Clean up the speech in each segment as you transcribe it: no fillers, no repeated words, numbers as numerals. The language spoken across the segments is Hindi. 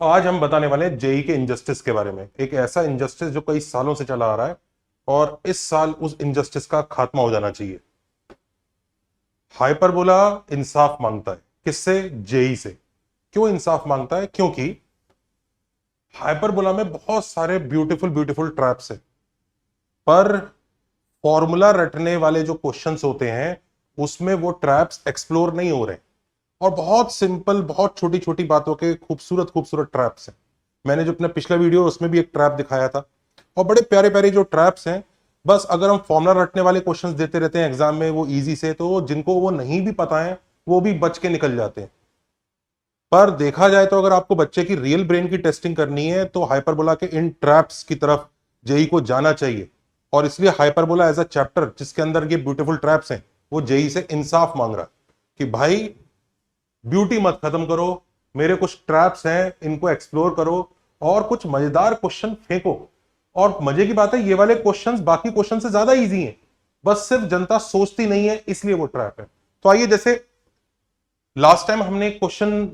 आज हम बताने वाले हैं जेई के इनजस्टिस के बारे में। एक ऐसा इनजस्टिस जो कई सालों से चला आ रहा है और इस साल उस इनजस्टिस का खात्मा हो जाना चाहिए। हाइपरबोला इंसाफ मांगता है। किससे? जेई से। क्यों इंसाफ मांगता है? क्योंकि हाइपरबोला में बहुत सारे ब्यूटीफुल ब्यूटीफुल ट्रैप्स हैं, पर फॉर्मूला रटने वाले जो क्वेश्चंस होते हैं उसमें वो ट्रैप्स एक्सप्लोर नहीं हो रहे, और बहुत सिंपल बहुत छोटी छोटी बातों के खूबसूरत खूबसूरत ट्रैप्स हैं। मैंने जो अपना पिछला वीडियो उसमें भी एक ट्रैप दिखाया था, और बड़े प्यारे प्यारे जो ट्रैप्स हैं। बस अगर हम फॉर्मूला रटने वाले क्वेश्चंस देते रहते हैं एग्जाम में वो इजी से, तो जिनको वो नहीं भी पता है वो भी बच के निकल जाते हैं। पर देखा जाए तो अगर आपको बच्चे की रियल ब्रेन की टेस्टिंग करनी है तो हाइपरबोला के इन ट्रैप्स की तरफ जेई को जाना चाहिए। और इसलिए हाइपरबोला एज अ चैप्टर जिसके अंदर ये ब्यूटीफुल ट्रैप्स हैं, वो जेई से इंसाफ मांग रहा है कि भाई ब्यूटी मत खत्म करो, मेरे कुछ ट्रैप्स हैं इनको एक्सप्लोर करो और कुछ मजेदार क्वेश्चन फेंको। और मजे की बात है ये वाले क्वेश्चंस बाकी क्वेश्चन से ज्यादा इजी हैं, बस सिर्फ जनता सोचती नहीं है इसलिए वो ट्रैप है। तो आइए, जैसे लास्ट टाइम हमने एक क्वेश्चन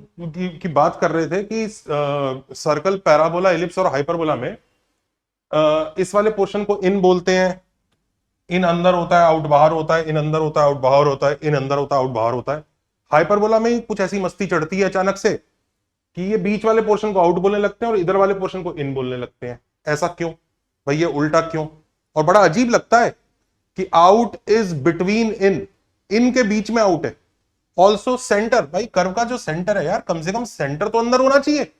की बात कर रहे थे कि सर्कल, पैराबोला, एलिप्स और हाइपरबोला में इस वाले पोर्शन को इन बोलते हैं। इन अंदर होता है, आउट बाहर होता है, इन अंदर होता है, आउट बाहर होता है, इन अंदर होता है, आउट बाहर होता है। हाइपरबोला में ही कुछ ऐसी मस्ती चढ़ती है अचानक से कि ये बीच वाले पोर्शन को आउट बोलने लगते हैं और इधर वाले पोर्शन को इन बोलने लगते हैं। ऐसा क्यों भाई? ये उल्टा क्यों? और बड़ा अजीब लगता है कि आउट इज बिटवीन इन, इन के बीच में आउट है। ऑल्सो सेंटर, भाई कर्व का जो सेंटर है यार, कम से कम सेंटर तो अंदर होना चाहिए।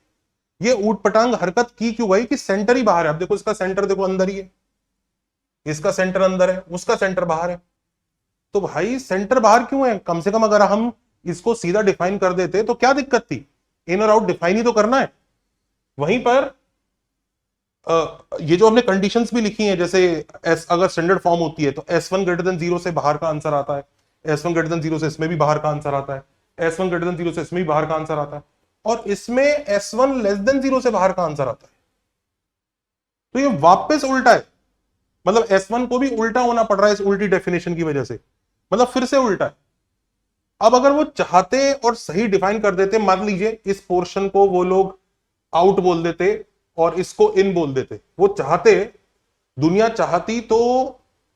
ये ऊट पटांग हरकत की क्यों भाई कि सेंटर ही बाहर है? अब देखो इसका सेंटर देखो अंदर ही है, इसका सेंटर अंदर है, उसका सेंटर बाहर है। तो भाई सेंटर बाहर क्यों है? कम से कम अगर हम इसको सीधा डिफाइन कर देते तो क्या दिक्कत थी? इन और आउट डिफाइन ही तो करना है। वहीं पर ये जो हमने कंडीशंस भी लिखी हैं, जैसे एस अगर स्टैंडर्ड फॉर्म होती है तो S1 ग्रेटर देन 0 से बाहर का आंसर आता है, S1 ग्रेटर देन 0 से इसमें भी बाहर का आंसर आता है, S1 ग्रेटर देन 0 से इसमें भी बाहर का आंसर आता है, और इसमें S1 लेस देन 0 से बाहर का आंसर आता है। तो ये वापस उल्टा है, मतलब S1 को भी उल्टा होना पड़ रहा है इस उल्टी डेफिनेशन की वजह से, मतलब फिर से उल्टा है। अब अगर वो चाहते और सही डिफाइन कर देते, मान लीजिए इस पोर्शन को वो लोग आउट बोल देते और इसको इन बोल देते, वो चाहते, दुनिया चाहती तो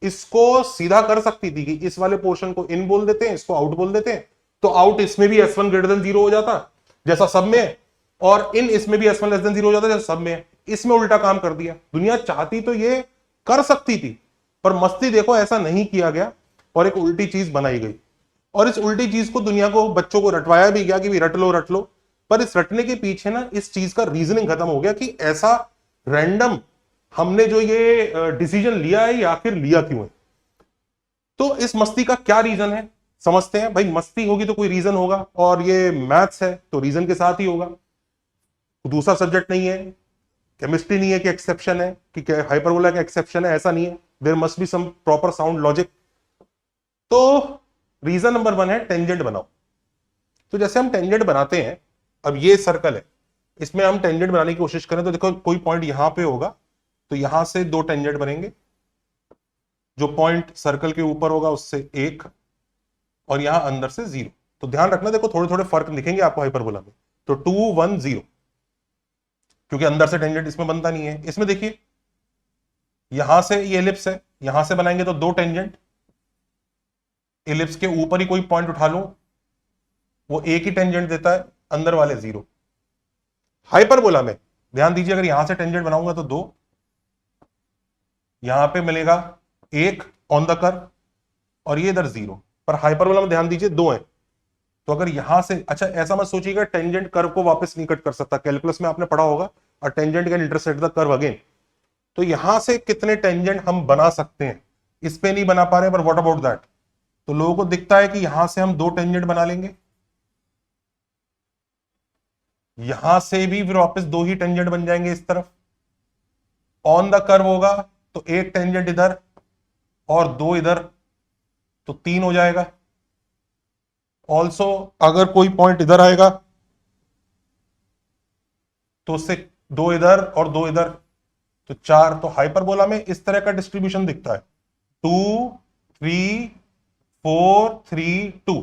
इसको सीधा कर सकती थी कि इस वाले पोर्शन को इन बोल देते हैं, इसको आउट बोल देते हैं, तो आउट इसमें भी S1 ग्रेटर देन 0 हो जाता जैसा सब में है, और इन इसमें भी S1 लेस देन 0 हो जाता जैसा सब में है। इसमें उल्टा काम कर दिया। दुनिया चाहती तो ये कर सकती थी, पर मस्ती देखो ऐसा नहीं किया गया और एक उल्टी चीज बनाई गई। और इस उल्टी चीज को दुनिया को, बच्चों को रटवाया भी गया कि भी रट लो रट लो। पर इस रटने के पीछे ना इस चीज का रीजनिंग खत्म हो गया कि ऐसा रैंडम हमने जो ये डिसीजन लिया है ये आखिर लिया क्यों है। तो इस मस्ती का क्या रीजन है समझते हैं। भाई मस्ती होगी तो कोई रीजन होगा, और ये मैथ्स है तो रीजन के साथ ही होगा। दूसरा सब्जेक्ट नहीं है, केमिस्ट्री नहीं है कि एक्सेप्शन है कि हाइपरबोला का एक्सेप्शन है, ऐसा नहीं है। There must be some proper sound logic. तो रीजन नंबर 1 है टेंजेंट बनाओ। तो जैसे हम टेंजेंट बनाते हैं, अब ये सर्कल है, इसमें हम टेंजेंट बनाने की कोशिश करें तो देखो कोई पॉइंट यहां पे होगा, तो यहां से 2 टेंजेंट बनेंगे। जो पॉइंट सर्कल के ऊपर होगा उससे 1, और यहां अंदर से 0। तो ध्यान रखना, देखो थोड़े थोड़े फर्क दिखेंगे आपको हाइपरबोला में। तो 2 1 0, क्योंकि अंदर से टेंजेंट इसमें बनता नहीं है। इसमें देखिए यहां से ये एलिप्स है, यहां से बनाएंगे तो 2 टेंजेंट। एलिप्स के ऊपर ही कोई पॉइंट उठा लो, वो एक ही टेंजेंट देता है, अंदर वाले 0। हाइपरबोला में ध्यान दीजिए, अगर यहां से टेंजेंट बनाऊंगा तो 2, यहां पे मिलेगा 1 ऑन द कर्व, और ये इधर 0। पर हाइपरबोला में ध्यान दीजिए 2 है। तो अगर यहां से, अच्छा ऐसा मत सोचिएगा टेंजेंट कर्व को वापस नहीं कट कर सकता, कैलकुलस में आपने पढ़ा होगा, और tangent can intersect the curve again. तो यहां से कितने टेंजेंट हम बना सकते हैं, इस पे नहीं बना पा रहे, पर व्हाट अबाउट दैट। तो लोगों को दिखता है कि यहां से हम 2 टेंजेंट बना लेंगे, यहां से भी फिर वापस 2 ही टेंजेंट बन जाएंगे इस तरफ। ऑन द कर्व होगा तो 1 टेंजेंट इधर और 2 इधर, तो 3 हो जाएगा। ऑल्सो अगर कोई पॉइंट इधर आएगा तो उससे 2 इधर और 2 इधर, तो 4। तो हाइपरबोला में इस तरह का डिस्ट्रीब्यूशन दिखता है, 2 3 4 3 2,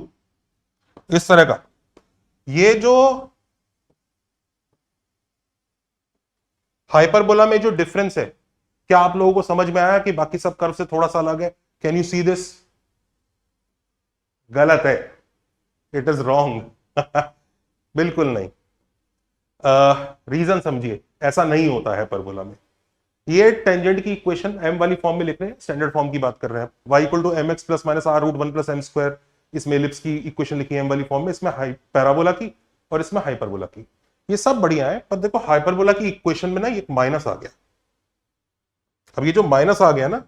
इस तरह का। ये जो हाइपरबोला में जो डिफरेंस है, क्या आप लोगों को समझ में आया कि बाकी सब कर्व से थोड़ा सा अलग है? Can you see this? गलत है, इट इज रॉन्ग। बिल्कुल नहीं। रीजन समझिए, ऐसा नहीं होता है हाइपरबोला में। ये टेंजेंट की इक्वेशन एम वाली फॉर्म में लिख रहे हैं, स्टैंडर्ड फॉर्म की बात कर रहे हैं। y equal to m x plus minus r root one plus m square, इसमें एलिप्स की इक्वेशन लिखी है एम वाली फॉर्म में, इसमें पैराबोला की और इसमें हाइपरबोला की। ये सब बढ़िया है, पर देखो हाइपरबोला की इक्वेशन में ना एक माइनस आ गया। अब ये जो माइनस आ गया ना,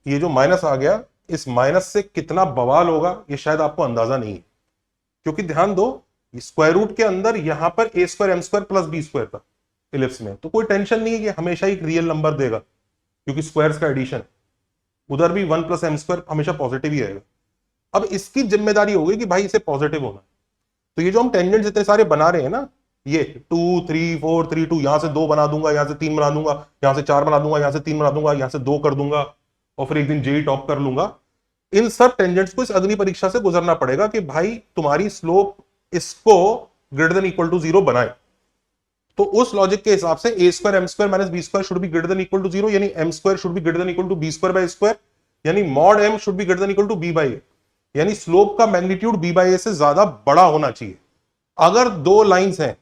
ये जो माइनस आ गया, इस माइनस से कितना बवाल होगा ये शायद आपको अंदाजा नहीं है। क्योंकि ध्यान दो, स्क्वायर रूट के अंदर यहां पर a square m square plus b square था इलिप्स में, तो कोई टेंशन नहीं है कि हमेशा एक रियल नंबर देगा, क्योंकि स्क्वायर्स का एडिशन। उधर भी वन प्लस एम स्क्वायर हमेशा पॉजिटिव ही आएगा। अब इसकी जिम्मेदारी होगी कि भाई इसे पॉजिटिव होना। तो ये जो हम टेंजेंट इतने सारे बना रहे हैं ना, ये 2 3 4 3 2, यहां से 2 बना दूंगा, यहां से 3 बना दूंगा, यहां से 4 बना दूंगा, यहां से 3 बना दूंगा, यहां से 2 कर दूंगा, और फिर एक दिन जेई टॉप कर लूंगा। इन सब टेंजेंट्स को इस अग्नि परीक्षा से गुजरना पड़ेगा कि भाई तुम्हारी स्लोप इसको ग्रेटर देन इक्वल टू 0 बनाए। तो उस लॉजिक के हिसाब से a square m square minus b square should be greater than equal to 0, यानी m square should be greater than equal to b square by square, यानी mod m should be greater than equal to b by a, यानी स्लोप का मैग्नीट्यूड बी बाय ए से ज्यादा बड़ा होना चाहिए। अगर दो लाइंस हैं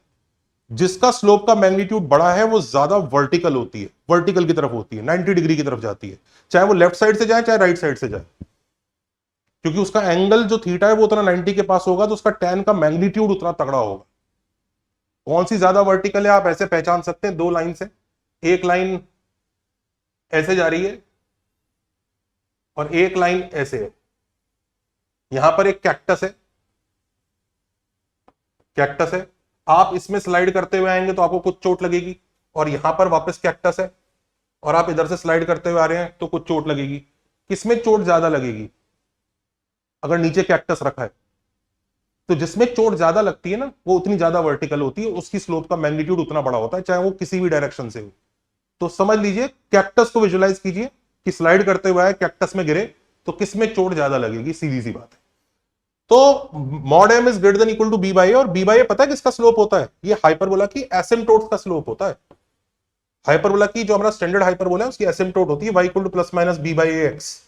जिसका स्लोप का मैग्नीट्यूड बड़ा है, वो ज्यादा वर्टिकल होती है, वर्टिकल की तरफ होती है, 90 डिग्री की तरफ जाती है, चाहे वो लेफ्ट साइड से जाए चाहे राइट साइड से जाए, क्योंकि उसका एंगल जो थीटा है वो उतना 90 के पास होगा, तो उसका टैन का मैग्नीट्यूड उतना तगड़ा होगा। कौन सी ज्यादा वर्टिकल है आप ऐसे पहचान सकते हैं, दो लाइन से, एक लाइन ऐसे जा रही है और एक लाइन ऐसे है। यहां पर एक कैक्टस है, कैक्टस है, आप इसमें स्लाइड करते हुए आएंगे तो आपको कुछ चोट लगेगी, और यहां पर वापस कैक्टस है और आप इधर से स्लाइड करते हुए आ रहे हैं तो कुछ चोट लगेगी। किसमें चोट ज्यादा लगेगी? अगर नीचे कैक्टस रखा है तो जिसमें चोट ज्यादा लगती है ना, वो उतनी ज्यादा वर्टिकल होती है, उसकी स्लोप का मैग्नीट्यूड उतना बड़ा होता है, चाहे वो किसी भी डायरेक्शन से हो। तो समझ लीजिए, कैक्टस को विजुलाइज कीजिए कि स्लाइड करते हुए आए, कैक्टस में गिरे, तो किसमें चोट ज्यादा लगेगी, सीधी सी बात है। तो mod m is greater than equal to b by a, और बी बाई ए पता है किसका स्लोप होता है? ये हाइपरबोला की एसिम्प्टोट का स्लोप होता है। हाइपरबोला की जो हमारा स्टैंडर्ड हाइपरबोला है उसकी एसिम्प्टोट होती है y equal to plus minus b by a x,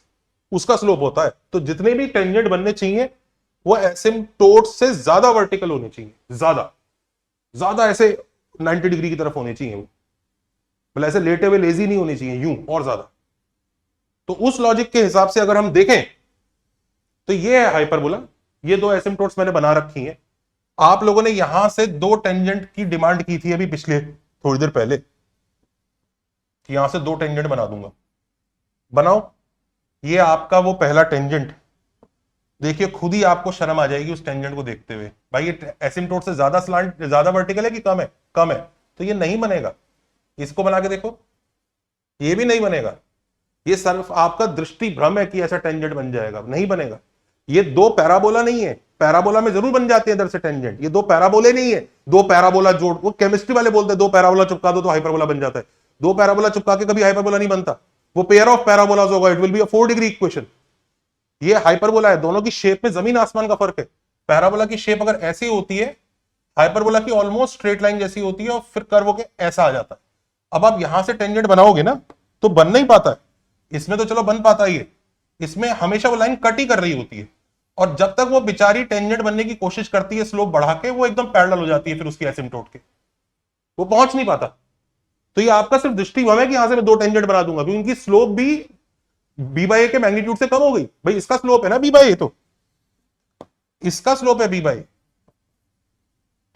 उसका स्लोप होता है। तो जितने भी टेंजेंट बनने चाहिए वो एसिम्प्टोट से ज्यादा वर्टिकल होने चाहिए, ज्यादा ज्यादा ऐसे 90 डिग्री की तरफ होने चाहिए, मतलब ऐसे लेटे हुए लेजी नहीं होने चाहिए, यूं और ज्यादा। तो उस लॉजिक के हिसाब से अगर हम देखें तो ये है हाइपरबोला, ये दो एसिम्प्टोट्स मैंने बना रखी हैं। आप लोगों ने यहां से दो टेंजेंट की डिमांड की थी अभी पिछले थोड़ी देर पहले, कि यहां से दो टेंजेंट बना दूंगा, बनाओ। ये आपका वो पहला टेंजेंट, देखिए खुद ही आपको शर्म आ जाएगी उस टेंजेंट को देखते हुए, भाई ये एसिम्प्टोट से ज्यादा स्लांट, ज्यादा वर्टिकल है कि कम है? कम है, तो ये नहीं बनेगा। इसको बना के देखो, ये भी नहीं बनेगा। ये सिर्फ आपका दृष्टि भ्रम है कि ऐसा टेंजेंट बन जाएगा, नहीं बनेगा। ये दो पैराबोला नहीं है, पैराबोला में जरूर बन जाते हैं इधर से टेंजेंट, ये दो पैराबोले नहीं है। दो पैराबोला जोड़, वो केमिस्ट्री वाले बोलते हैं दो पैराबोला चिपका दो तो हाइपरबोला बन जाता है। दो पैराबोला चिपका के कभी हाइपरबोला नहीं बनता, वो पेयर ऑफ पैराबोलास होगा, it will be a 4 degree equation. ये हाइपरबोला है, दोनों की शेप में जमीन आसमान का फर्क है। पैराबोला की शेप अगर ऐसी होती है, हाइपरबोला की ऑलमोस्ट स्ट्रेट लाइन जैसी होती है, और फिर कर्व होके ऐसा आ जाता है। अब आप यहां से टेंजेंट बनाओगे ना तो बन नहीं पाता है, इसमें तो चलो बन पाता ही है, इसमें हमेशा वो लाइन कट ही कर रही होती है, और जब तक वो बेचारी टेंजेंट बनने की कोशिश करती है स्लोप बढ़ा के, वो एकदम पैरेलल हो जाती है फिर उसकी एसिम्प्टोट के, वो पहुंच नहीं पाता। तो ये आपका सिर्फ दृष्टि भ्रम है कि यहां से मैं दो टेंजेंट बना दूंगा, क्योंकि इनकी स्लोप भी बी बाई ए के मैग्नीट्यूड से कम हो गई। भाई इसका स्लोप है ना बी बाई ए, तो इसका स्लोप है बी बाई,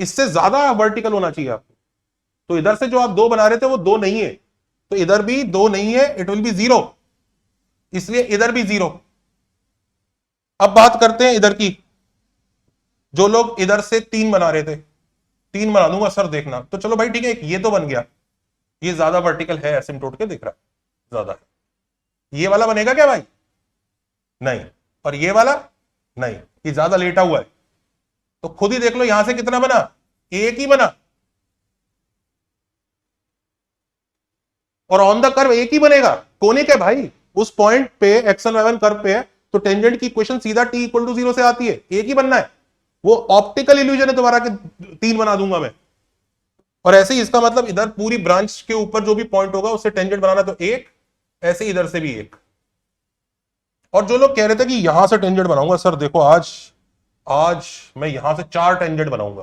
इससे ज्यादा वर्टिकल होना चाहिए आपको। तो इधर से जो आप दो बना रहे थे वो दो नहीं है, तो इधर भी दो नहीं है, इट विल बी 0, इसलिए इधर भी 0। अब बात करते हैं इधर की, जो लोग इधर से 3 बना रहे थे, 3 बना दूंगा सर देखना, तो चलो भाई ठीक है, ये तो बन गया, ये ज्यादा वर्टिकल है एसिम्प्टोट के, दिख रहा है ज्यादा है। ये वाला बनेगा क्या भाई? नहीं। और ये वाला नहीं, ये ज्यादा लेटा हुआ है। तो खुद ही देख लो यहां से कितना बना, एक ही बना, और ऑन द कर्व एक ही बनेगा, कोनिक है भाई, उस पॉइंट पे एक्स1 y1 कर्व पे है, तो टेंजेंट की इक्वेशन सीधा t इक्वल टू 0 से आती है, एक ही बनना है। वो ऑप्टिकल इल्यूजन है तुम्हारा कि 3 बना दूंगा मैं, और ऐसे ही इसका मतलब इधर पूरी ब्रांच के ऊपर जो भी पॉइंट होगा उससे टेंजेंट बनाना, तो एक, ऐसे इधर से भी एक। और जो लोग कह रहे थे कि यहां से टेंजेंट बनाऊंगा, सर देखो आज आज मैं यहां से 4 टेंजेंट बनाऊंगा।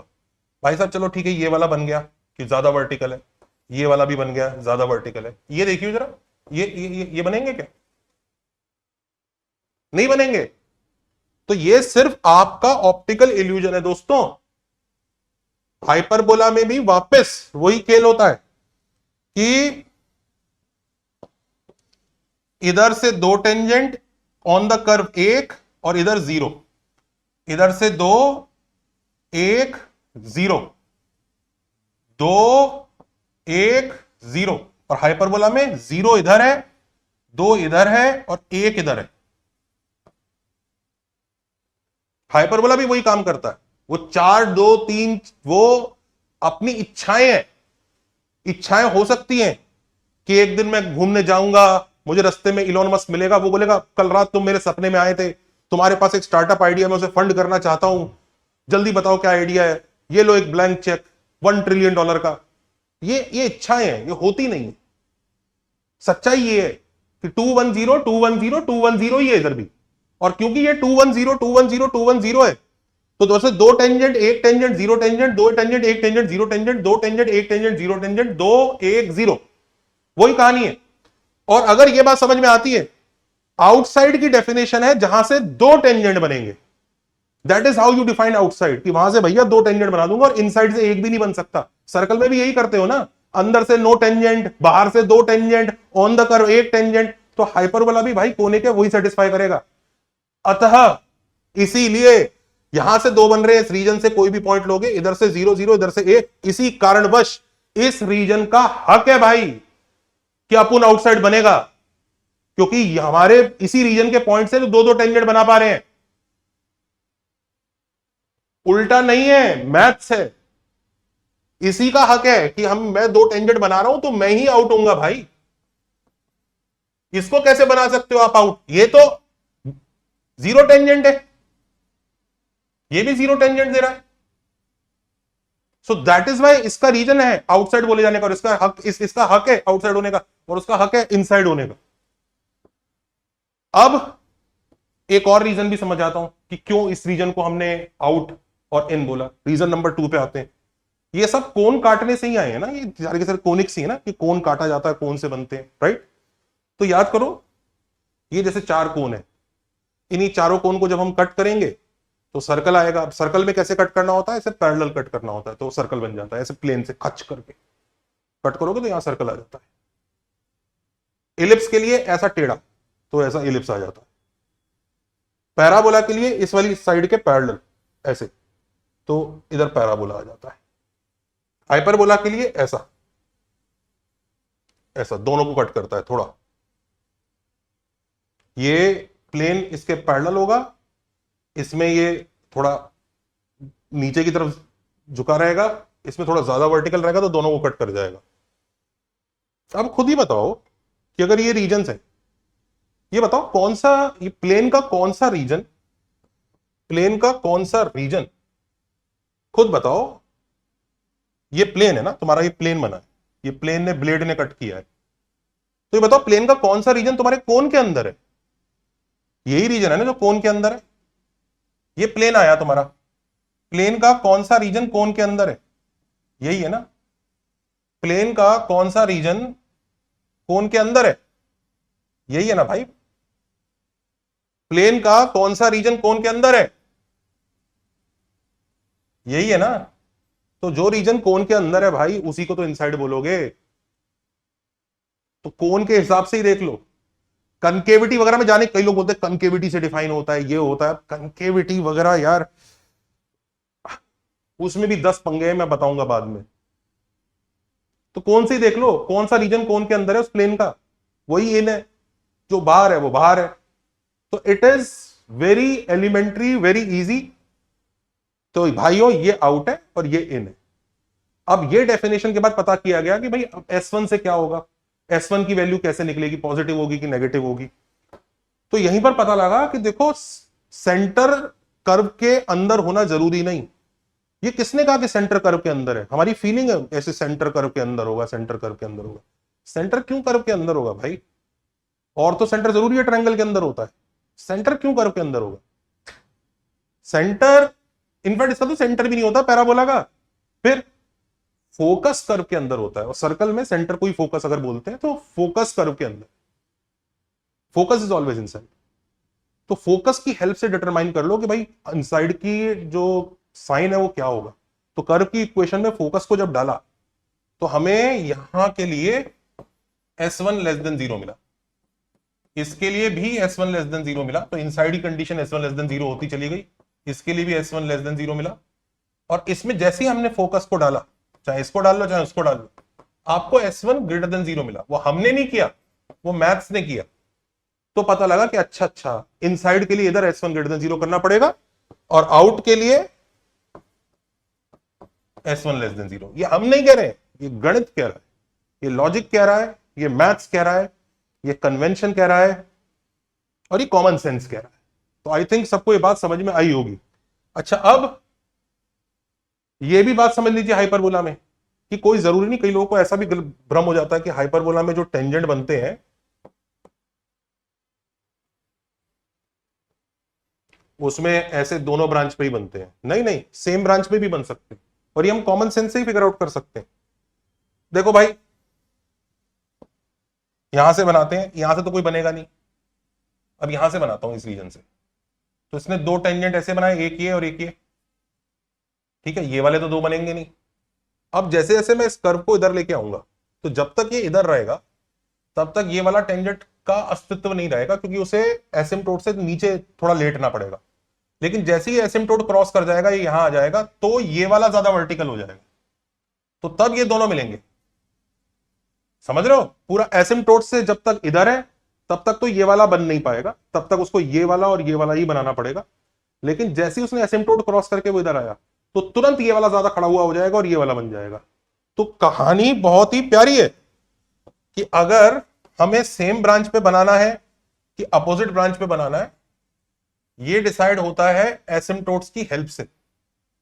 भाई साहब चलो ठीक है, ये वाला बन गया कि ज्यादा वर्टिकल है, ये वाला भी बन गया ज्यादा वर्टिकल है, ये देखिए जरा, ये बनेंगे क्या? नहीं बनेंगे। तो ये सिर्फ आपका ऑप्टिकल इल्यूजन है दोस्तों। हाइपरबोला में भी वापस वही खेल होता है कि इधर से 2 टेंजेंट ऑन द कर्व 1 और इधर 0, इधर से 2 1 0 2 1 0, और हाइपरबोला में 0 इधर है, 2 इधर है और 1 इधर है। हाइपरबोला भी वही काम करता है, वो 4 2 3, वो अपनी इच्छाएं हैं। इच्छाएं हो सकती हैं कि एक दिन मैं घूमने जाऊंगा, मुझे रास्ते में इलोन मस्क मिलेगा, वो बोलेगा कल रात तुम मेरे सपने में आए थे, तुम्हारे पास एक स्टार्टअप आइडिया, मैं उसे फंड करना चाहता हूं, जल्दी बताओ क्या आइडिया है, ये लो एक ब्लैंक चेक $1 ट्रिलियन का। ये इच्छाएं हैं, ये होती नहीं है। सच्चाई ये है कि 210 210 210 ही है इधर भी। और क्योंकि ये 210 210 210 है, तो दोस्तों 2 tangent 1 tangent 0 tangent, 2 tangent 1 tangent 0 tangent, 2 tangent 1 tangent 0 tangent, 2 1 0, वही कहानी है। और अगर ये बात समझ में आती है, आउटसाइड की डेफिनेशन है जहां से 2 टेंजेंट बनेंगे। That is how you define outside, कि वहां से भैया 2 टेंजेंट बना दूंगा और इनसाइड से एक भी नहीं बन सकता। सर्कल में भी यही करते हो ना, अंदर से नो टेंजेंट, बाहर से 2 tangent, on the curve 1 tangent. तो हाइपरबोला भी भाई कोने के वही सेटिस्फाई करेगा। अतः इसीलिए यहां से 2 बन रहे हैं, इस रीजन से कोई भी पॉइंट लोगे, इधर से 0 0 इधर से 1, इसी कारणवश इस रीजन का हक है भाई कि अपुन आउटसाइड बनेगा, क्योंकि हमारे इसी रीजन के पॉइंट से 2 2 टेंजेंट बना पा रहे हैं। उल्टा नहीं है, मैथ्स है। इसी का हक है कि मैं 2 टेंजेंट बना रहा हूं तो मैं ही आउट होऊंगा भाई। इसको कैसे बना सकते हो आप आउट? ये तो 0 टेंजेंट है, ये भी 0 टेंजेंट दे रहा है। सो दैट इज वाई इसका रीजन है आउटसाइड बोले जाने का, और इसका हक इसका हक है आउटसाइड होने का, और उसका हक है इनसाइड होने का। अब एक और रीजन भी समझ आता हूं कि क्यों इस रीजन को हमने आउट और इन बोला। रीजन नंबर 2 पे आते हैं। ये सब कोन काटने से ही आए हैं ना, ये सारे के सारे कोनिक्स ही है ना, कि कोन काटा जाता है, कोन से बनते हैं, राइट? तो याद करो, ये जैसे 4 कोन है, इन्हीं चारों कोन को जब हम कट करेंगे तो सर्कल आएगा। अब सर्कल में कैसे कट करना होता है? ऐसे पैरेलल कट करना होता है, तो सर्कल बन जाता है। ऐसे प्लेन से खच करके कट करोगे तो यहां सर्कल आ जाता है। इलिप्स के लिए ऐसा टेढ़ा, तो ऐसा इलिप्स आ जाता है। पैराबोला के लिए इस वाली साइड के पैरेलल ऐसे, तो इधर पैराबोला आ जाता है। हाइपरबोला के लिए ऐसा, ऐसा दोनों को कट करता है थोड़ा। ये प्लेन इसके पैरेलल होगा, इसमें ये थोड़ा नीचे की तरफ झुका रहेगा, इसमें थोड़ा ज्यादा वर्टिकल रहेगा, तो दोनों को कट कर जाएगा। अब खुद ही बताओ कि अगर ये रीजन है, ये बताओ कौन सा, ये प्लेन का कौन सा रीजन, प्लेन का कौन सा रीजन, खुद बताओ। ये प्लेन है ना तुम्हारा, ये प्लेन बना है, ये प्लेन ने ब्लेड ने कट किया है, तो ये बताओ प्लेन का कौन सा रीजन तुम्हारे कोन के अंदर है? यही रीजन है ना जो कोन के अंदर है। ये प्लेन आया तुम्हारा, प्लेन का कौन सा रीजन कोन के अंदर है? यही है ना। प्लेन का कौन सा रीजन कोन के अंदर है? यही है ना भाई। प्लेन का कौन सा रीजन कोन के अंदर है? यही है ना। तो जो रीजन कोन के अंदर है भाई, उसी को तो इनसाइड बोलोगे। तो कोन के हिसाब से ही देख लो। कनकेविटी वगैरह में जाने, कई लोग बोलते हैं कनकेविटी से डिफाइन होता है, ये होता है, कनकेविटी वगैरह यार, उसमें भी 10 पंगे हैं, मैं बताऊंगा बाद में। तो कौन से देख लो, कौन सा रीजन कौन के अंदर है उस प्लेन का, वही इन है। जो बाहर है वो बाहर है। तो it is very elementary, very easy. तो भाइयों ये आउट है और ये इन है। अब ये डेफिनेशन के बाद पता किया गया कि भाई अब S1 से क्या होगा, S1 की वैल्यू कैसे निकलेगी, पॉजिटिव होगी कि नेगेटिव होगी। तो यहीं पर पता लगा कि देखो सेंटर कर्व के अंदर होना जरूरी नहीं, ये किसने कहा कि सेंटर कर्व के अंदर है? हमारी फीलिंग है ऐसे सेंटर कर्व के अंदर होगा, सेंटर कर्व के अंदर होगा। सेंटर क्यों कर्व के अंदर होगा भाई? और तो सेंटर जरूरी है ट्रायंगल के अंदर होता है, सेंटर क्यों कर्व के अंदर होगा? सेंटर इनफैक्ट इसका तो सेंटर भी नहीं होता पैराबोला का, फिर फोकस कर्व के अंदर होता है। और सर्कल में सेंटर को ही फोकस अगर बोलते हैं तो फोकस कर्व के अंदर, फोकस इज ऑलवेज इनसाइड। तो फोकस की हेल्प से डिटरमाइन कर लो कि भाई इनसाइड की जो साइन है वो क्या होगा। तो कर्व की इक्वेशन में फोकस को जब डाला तो हमें यहां के लिए S1 लेस देन 0 मिला, इसके लिए भी S1 लेस देन 0 मिला। तो इनसाइड की कंडीशन S1 लेस देन 0 होती चली गई, इसके लिए भी S1 लेस देन 0 मिला। और इसमें जैसे ही हमने फोकस को डाला, चाहे इसको डाल लो चाहे उसको डाल लो, आपको S1 ग्रेटर देन 0 मिला। वो हमने नहीं किया, वो मैथ्स ने किया। तो पता लगा कि अच्छा इनसाइड के लिए इधर S1 ग्रेटर देन 0 करना पड़ेगा और आउट के लिए S1 लेस देन 0। ये हम नहीं कह रहे, ये गणित कह रहा है, ये लॉजिक कह रहा है, ये मैथ्स कह रहा है, ये कन्वेंशन कह रहा है और ये कॉमन सेंस कह रहा है। तो आई थिंक सबको ये बात समझ में आई होगी। अच्छा, अब ये भी बात समझ लीजिए हाइपरबोला में कि कोई जरूरी नहीं, कई लोगों को ऐसा भी भ्रम हो जाता है कि हाइपरबोला में जो टेंजेंट बनते हैं उसमें ऐसे दोनों ब्रांच पे ही बनते हैं। नहीं नहीं, सेम ब्रांच पे भी बन सकते हैं और ये हम कॉमन सेंस से ही फिगर आउट कर सकते हैं। देखो भाई, यहां से बनाते हैं, यहां से तो कोई बनेगा नहीं। अब यहां से बनाता हूं इस रीजन से, तो इसने दो टेंजेंट ऐसे बनाए, एक ये और एक ये, ठीक है। ये वाले तो दो बनेंगे नहीं। अब जैसे जैसे मैं इस कर्व को इधर लेके आऊंगा तो जब तक ये इधर रहेगा तब तक ये वाला टेंजेंट का अस्तित्व नहीं रहेगा, क्योंकि उसे एसिम्प्टोट से नीचे थोड़ा लेटना पड़ेगा। लेकिन जैसे ही एसिम्प्टोट क्रॉस कर जाएगा, ये यहां आ जाएगा, तो ये वाला ज्यादा वर्टिकल हो जाएगा, तो तब ये दोनों मिलेंगे। समझ रहे हो? पूरा एसिम्प्टोट से जब तक इधर है तब तक तो ये वाला बन नहीं पाएगा, तब तक उसको ये वाला और ये वाला ही बनाना पड़ेगा। लेकिन जैसे ही उसने एसिम्प्टोट क्रॉस करके वो इधर आया तो तुरंत ये वाला ज्यादा खड़ा हुआ हो जाएगा और ये वाला बन जाएगा। तो कहानी बहुत ही प्यारी है कि अगर हमें सेम ब्रांच पे बनाना है कि अपोजिट ब्रांच पे बनाना है, ये डिसाइड होता है एसिम्प्टोट्स की हेल्प से।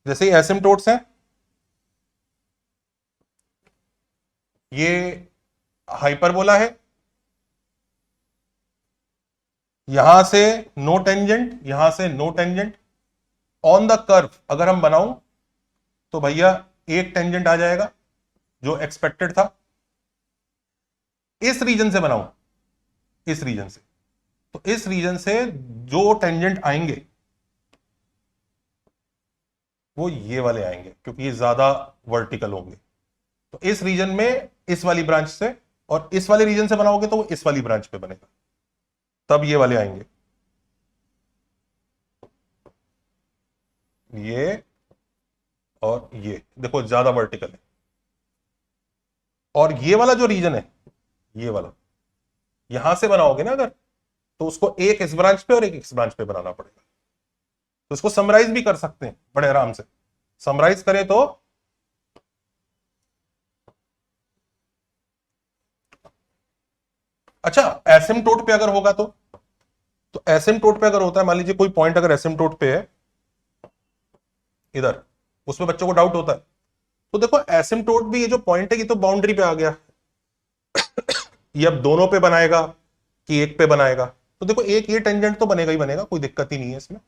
जैसे ही एसिम्प्टोट्स हैं, ये हाइपरबोला है, यहां से नो टेंजेंट, यहां से no tangent. On the curve अगर हम बनाऊं तो भैया एक टेंजेंट आ जाएगा जो एक्सपेक्टेड था। इस रीजन से बनाऊं, इस रीजन से, तो इस रीजन से जो टेंजेंट आएंगे वो ये वाले आएंगे, क्योंकि ये ज्यादा वर्टिकल होंगे। तो इस रीजन में इस वाली ब्रांच से, और इस वाले रीजन से बनाओगे तो वो इस वाली ब्रांच पे बनेगा, तब ये वाले आएंगे, ये और ये। देखो ज्यादा वर्टिकल है। और ये वाला जो रीजन है, ये वाला, यहां से बनाओगे ना अगर, तो उसको एक इस ब्रांच पे और एक इस ब्रांच पे बनाना पड़ेगा। तो इसको समराइज भी कर सकते हैं बड़े आराम से। समराइज करें तो अच्छा, एसिम्प्टोट पे अगर होगा तो एसिम्प्टोट पे अगर होता है, मान लीजिए कोई पॉइंट अगर एसिम्प्टोट पे है इधर, उसमें बच्चों को डाउट होता है, तो देखो एसिम्प्टोट भी, ये जो पॉइंट है ये तो बाउंड्री पे आ गया, ये अब दोनों पे बनाएगा कि एक पे बनाएगा? तो देखो एक ये टेंजेंट तो बनेगा ही बनेगा, कोई दिक्कत ही नहीं है इसमें।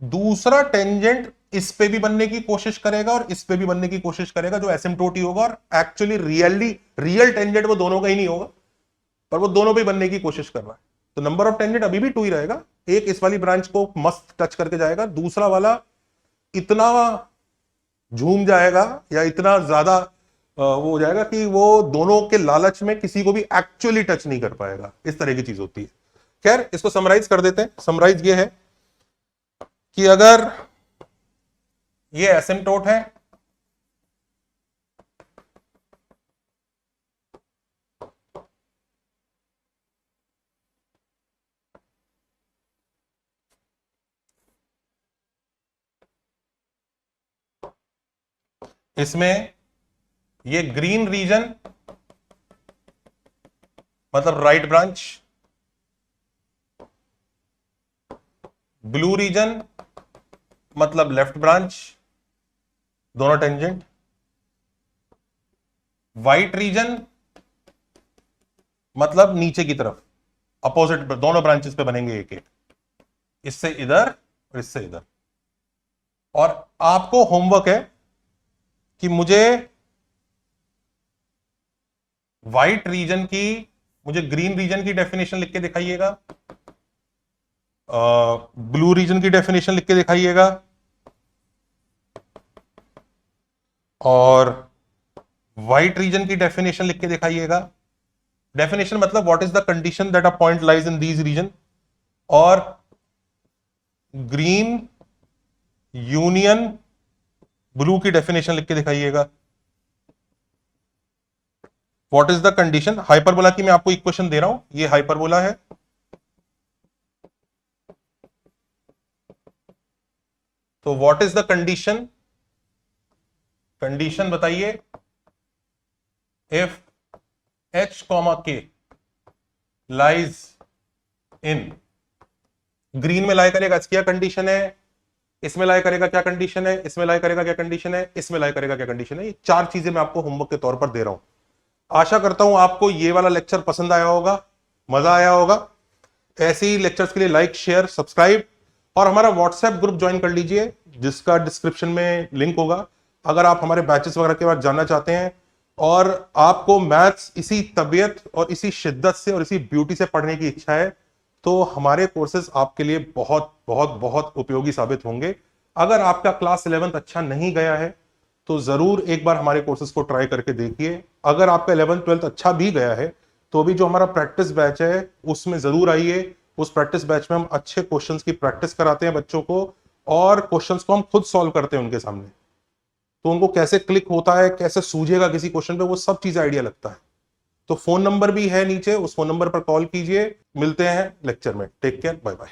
दूसरा टेंजेंट इस पे भी बनने की कोशिश करेगा और इस पे भी बनने की कोशिश करेगा, जो एसिम्प्टोट ही होगा। और एक्चुअली रियल टेंजेंट वो दोनों का ही नहीं होगा, पर वो दोनों पे बनने की कोशिश कर रहा है। तो नंबर ऑफ टेंजेंट अभी भी 2 ही रहेगा। एक इस वाली ब्रांच को मस्त टच करके जाएगा, दूसरा वाला इतना झूम जाएगा या इतना ज्यादा वो हो जाएगा कि वो दोनों के लालच में किसी को भी एक्चुअली टच नहीं कर पाएगा। इस तरह की चीज होती है। खैर, इसको समराइज कर देते हैं। समराइज ये है कि अगर ये एसिम्प्टोट है, इसमें ये ग्रीन रीजन मतलब राइट ब्रांच, ब्लू रीजन मतलब लेफ्ट ब्रांच, दोनों टेंजेंट। व्हाइट रीजन मतलब नीचे की तरफ, अपोजिट पर, दोनों ब्रांचेस पे बनेंगे एक एक, इससे इधर और इससे इधर। और आपको होमवर्क है कि मुझे व्हाइट रीजन की, मुझे ग्रीन रीजन की डेफिनेशन लिख के दिखाइएगा, ब्लू रीजन की डेफिनेशन लिख के दिखाइएगा, और व्हाइट रीजन की डेफिनेशन लिख के दिखाइएगा। डेफिनेशन मतलब what is the condition that a point lies in these region, और ग्रीन यूनियन ब्लू की डेफिनेशन लिख के दिखाइएगा। What is the condition, hyperbola की मैं आपको इक्वेशन दे रहा हूं, ये हाइपरबोला है, तो what is the condition, condition बताइए, if h, k lies in, green में लाई करेगा क्या कंडीशन है, इसमें लाई करेगा क्या कंडीशन है, इसमें लाई करेगा क्या कंडीशन है, इसमें लाई करेगा क्या कंडीशन है। ये 4 चीजें मैं आपको होमवर्क के तौर पर दे रहा हूं। आशा करता हूं आपको ये वाला लेक्चर पसंद आया होगा, मजा आया होगा। ऐसे ही लेक्चर्स के लिए लाइक, शेयर, सब्सक्राइब, और हमारा व्हाट्सएप ग्रुप ज्वाइन कर लीजिए जिसका डिस्क्रिप्शन में लिंक होगा। अगर आप हमारे बैचेस वगैरह के बाद जानना चाहते हैं और आपको मैथ्स इसी तबीयत और इसी शिद्दत से और इसी ब्यूटी से पढ़ने की इच्छा है, तो हमारे कोर्सेज आपके लिए बहुत बहुत बहुत उपयोगी साबित होंगे। अगर आपका क्लास 11th अच्छा नहीं गया है तो जरूर एक बार हमारे कोर्सेज को ट्राई करके देखिए। अगर आपका 11th 12th अच्छा भी गया है तो भी जो हमारा प्रैक्टिस बैच है उसमें जरूर आइए। उस प्रैक्टिस बैच में हम अच्छे क्वेश्चंस की प्रैक्टिस कराते हैं बच्चों को, और क्वेश्चंस को हम खुद सॉल्व करते हैं उनके सामने, तो उनको कैसे क्लिक होता है, कैसे सूझेगा किसी क्वेश्चन पे, वो सब चीजें आइडिया लगता है। तो फोन नंबर भी है नीचे, उस फोन नंबर पर कॉल कीजिए। मिलते हैं लेक्चर में। Take care, bye bye.